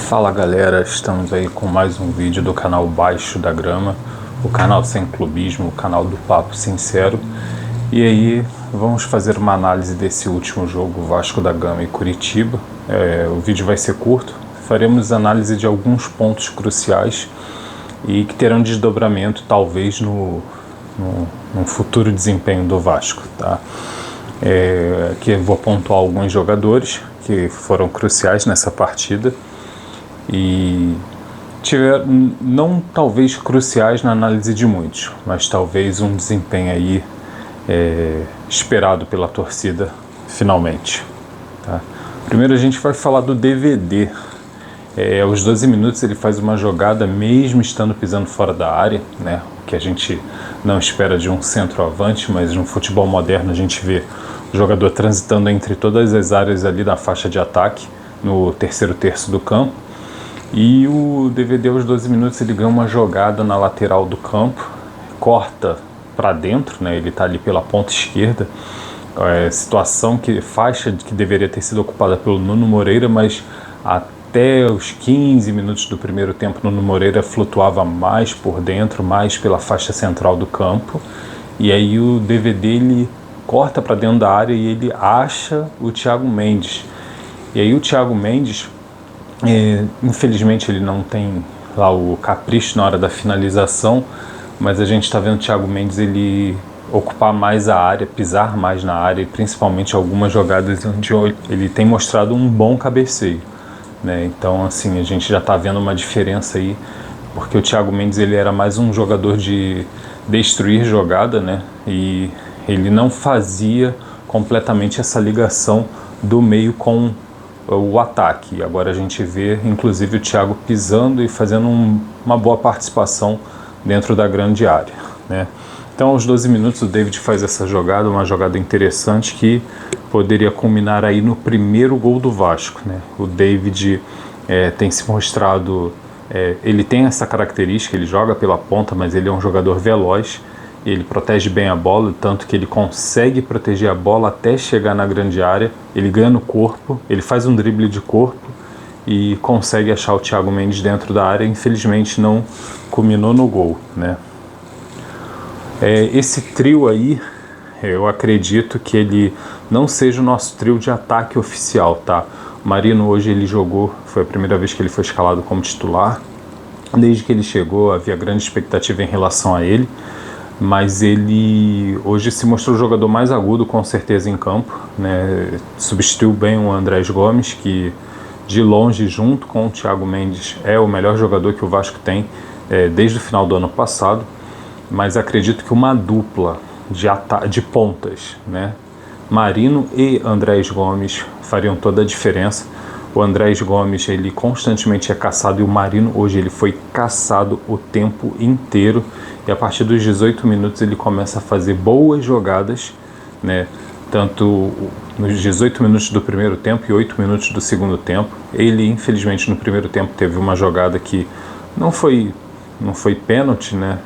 Fala galera, estamos aí com mais um vídeo do canal Baixo da Grama, o canal sem clubismo, o canal do papo sincero. E aí vamos fazer uma análise desse último jogo, Vasco da Gama e Curitiba. O vídeo vai ser curto, faremos análise de alguns pontos cruciais e que terão desdobramento talvez no futuro desempenho do Vasco, tá? Aqui eu vou pontuar alguns jogadores que foram cruciais nessa partida e tiveram, não talvez cruciais na análise de muitos, mas talvez um desempenho aí esperado pela torcida finalmente, tá? Primeiro a gente vai falar do DVD. Aos 12 minutos ele faz uma jogada mesmo estando pisando fora da área, né? O que a gente não espera de um centroavante, mas no futebol moderno a gente vê o jogador transitando entre todas as áreas ali da faixa de ataque, no terceiro terço do campo. E o DVD aos 12 minutos ele ganha uma jogada na lateral do campo, corta para dentro, né? Ele está ali pela ponta esquerda, situação que faixa que deveria ter sido ocupada pelo Nuno Moreira, mas até os 15 minutos do primeiro tempo Nuno Moreira flutuava mais por dentro, mais pela faixa central do campo, e aí o DVD ele corta para dentro da área e ele acha o Thiago Mendes. E aí o Thiago Mendes, infelizmente ele não tem lá o capricho na hora da finalização, mas a gente está vendo o Thiago Mendes ele ocupar mais a área, pisar mais na área, e principalmente algumas jogadas onde ele tem mostrado um bom cabeceio, né? Então assim, a gente já está vendo uma diferença aí, porque o Thiago Mendes ele era mais um jogador de destruir jogada, né? E ele não fazia completamente essa ligação do meio com o ataque. Agora a gente vê inclusive o Thiago pisando e fazendo uma boa participação dentro da grande área, né? Então aos 12 minutos o David faz essa jogada, uma jogada interessante que poderia culminar aí no primeiro gol do Vasco, né? O David tem se mostrado, ele tem essa característica, ele joga pela ponta, mas ele é um jogador veloz, ele protege bem a bola, tanto que ele consegue proteger a bola até chegar na grande área, ele ganha no corpo, ele faz um drible de corpo e consegue achar o Thiago Mendes dentro da área. Infelizmente não culminou no gol, né? Esse trio aí, eu acredito que ele não seja o nosso trio de ataque oficial, tá? O Marino hoje ele jogou, foi a primeira vez que ele foi escalado como titular. Desde que ele chegou havia grande expectativa em relação a ele, mas ele hoje se mostrou o jogador mais agudo com certeza em campo, né? Substituiu bem o Andrés Gomes, que de longe junto com o Thiago Mendes é o melhor jogador que o Vasco tem desde o final do ano passado, mas acredito que uma dupla de pontas, né? Marino e Andrés Gomes fariam toda a diferença. O Andrés Gomes ele constantemente é caçado e o Marino hoje ele foi caçado o tempo inteiro, e a partir dos 18 minutos ele começa a fazer boas jogadas, né? Tanto nos 18 minutos do primeiro tempo e 8 minutos do segundo tempo. Ele infelizmente no primeiro tempo teve uma jogada que não foi pênalti, né?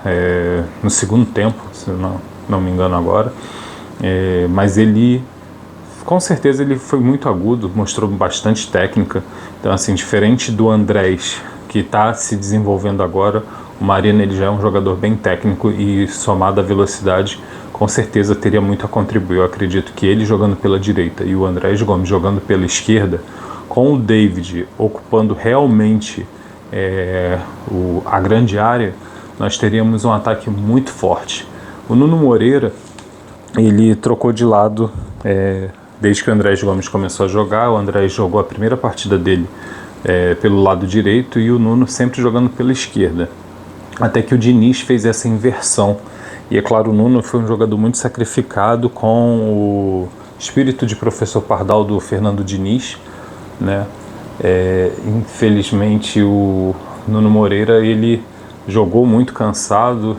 No segundo tempo, se não me engano agora, mas ele com certeza ele foi muito agudo, mostrou bastante técnica. Então assim, diferente do Andrés que está se desenvolvendo agora, o Marino ele já é um jogador bem técnico e somado à velocidade com certeza teria muito a contribuir. Eu acredito que ele jogando pela direita e o Andrés Gomes jogando pela esquerda, com o David ocupando realmente a grande área, nós teríamos um ataque muito forte. O Nuno Moreira ele trocou de lado desde que o Andrés Gomes começou a jogar. O Andrés jogou a primeira partida dele pelo lado direito e o Nuno sempre jogando pela esquerda, até que o Diniz fez essa inversão. E é claro, o Nuno foi um jogador muito sacrificado com o espírito de professor Pardal do Fernando Diniz, né? Infelizmente o Nuno Moreira ele jogou muito cansado.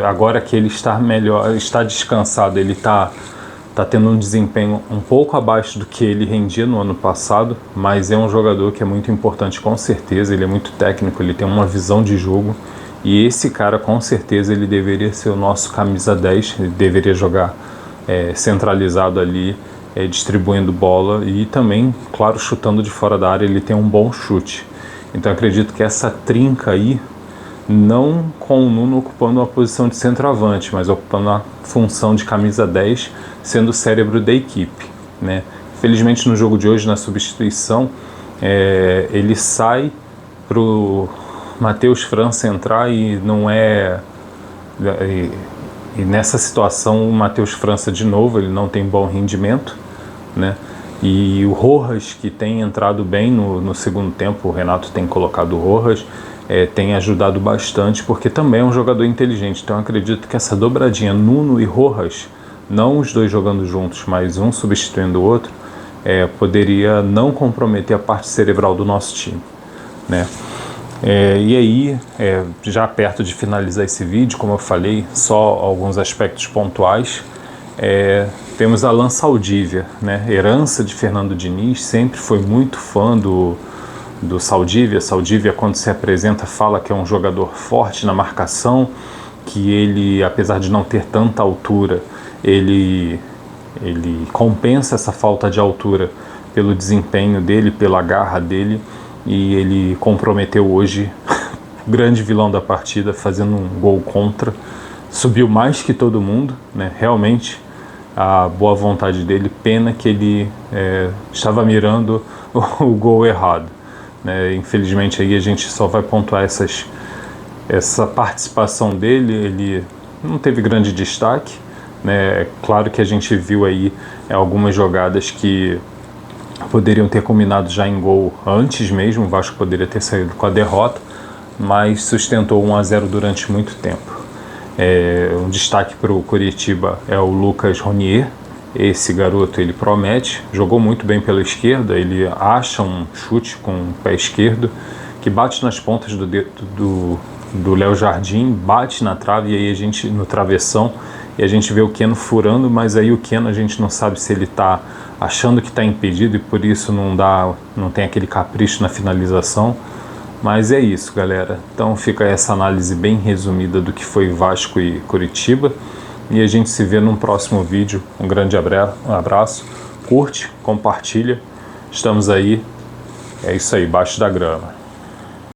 Agora que ele está melhor, está descansado, ele está tendo um desempenho um pouco abaixo do que ele rendia no ano passado, mas é um jogador que é muito importante com certeza. Ele é muito técnico, ele tem uma visão de jogo, e esse cara com certeza ele deveria ser o nosso camisa 10, ele deveria jogar centralizado ali, distribuindo bola e também, claro, chutando de fora da área. Ele tem um bom chute. Então acredito que essa trinca aí, não com o Nuno ocupando uma posição de centroavante, mas ocupando a função de camisa 10, sendo o cérebro da equipe, né? Felizmente no jogo de hoje, na substituição, ele sai para o Matheus França entrar e não é... E nessa situação o Matheus França de novo, ele não tem bom rendimento, né? E o Rojas, que tem entrado bem no segundo tempo, o Renato tem colocado o Rojas, tem ajudado bastante, porque também é um jogador inteligente. Então eu acredito que essa dobradinha Nuno e Rojas, não os dois jogando juntos, mas um substituindo o outro, poderia não comprometer a parte cerebral do nosso time, né? E aí, já perto de finalizar esse vídeo, como eu falei, só alguns aspectos pontuais. Temos Alan Saldívia, né? Herança de Fernando Diniz, sempre foi muito fã do Saldívia. Saldívia, quando se apresenta, fala que é um jogador forte na marcação, que ele, apesar de não ter tanta altura, ele compensa essa falta de altura pelo desempenho dele, pela garra dele, e ele comprometeu hoje o grande vilão da partida, fazendo um gol contra, subiu mais que todo mundo, né? Realmente a boa vontade dele, pena que ele estava mirando o gol errado, né? Infelizmente aí a gente só vai pontuar essa participação dele. Ele não teve grande destaque, né? Claro que a gente viu aí algumas jogadas que poderiam ter culminado já em gol antes mesmo, o Vasco poderia ter saído com a derrota, mas sustentou 1-0 durante muito tempo. Um destaque para o Coritiba é o Lucas Ronier. Esse garoto, ele promete, jogou muito bem pela esquerda, ele acha um chute com o pé esquerdo, que bate nas pontas do dedo do Léo Jardim, bate na trave, e aí a gente, no travessão, e a gente vê o Keno furando, mas aí o Keno a gente não sabe se ele está achando que está impedido e por isso não tem aquele capricho na finalização. Mas é isso, galera. Então fica essa análise bem resumida do que foi Vasco e Coritiba, e a gente se vê num próximo vídeo. Um grande abraço, curte, compartilha, estamos aí, é isso aí, baixo da grama.